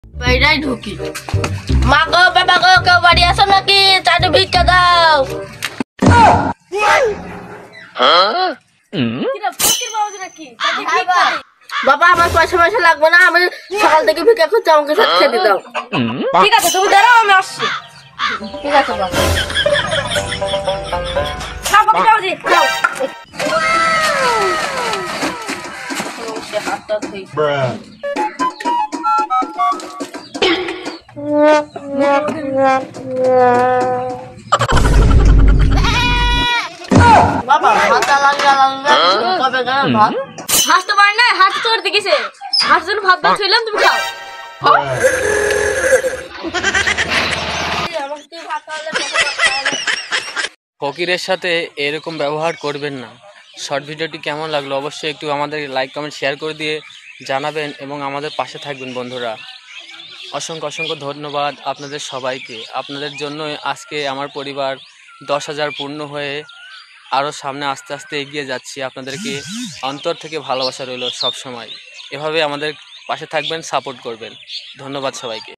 বাইরেই ঢুকি। মা গো বাবা গো কেউ বাড়ি আসো নাকি? চাটু ভিক্ষা দাও। বাবা আমার পয়সা পয়সা লাগবে না, আমি সকাল থেকে ভিক্ষা করছি, আমাকে সাথে খেতে দাও। ঠিক আছে তুমি দাঁড়াও, আমি আসছি। ঠিক আছে বাবা। খাও বাবা, খাও জি, খাও। হাতটা ধুই। বাবা হাতটা লাগা কবে গেল ভাত? হাঁস তো পারে না, হাঁস তোর দিকেছে। হাঁস জন্য ভাত ভাত থইলাম, তুমি খাও। ফকিরের সাথে এরকম ব্যবহার করবেন না। শর্ট ভিডিওটি কেমন লাগলো অবশ্যই একটু আমাদের লাইক কমেন্ট শেয়ার করে দিয়ে জানাবেন এবং আমাদের পাশে থাকবেন বন্ধুরা। অসংখ্য অসংখ্য ধন্যবাদ আপনাদের সবাইকে। আপনাদের জন্যই আজকে আমার পরিবার 10,000 পূর্ণ হয়ে আরও সামনে আস্তে আস্তে এগিয়ে যাচ্ছি। আপনাদেরকে অন্তর থেকে ভালোবাসা রইল সব সময়। এভাবে আমাদের পাশে থাকবেন, সাপোর্ট করবেন। ধন্যবাদ সবাইকে।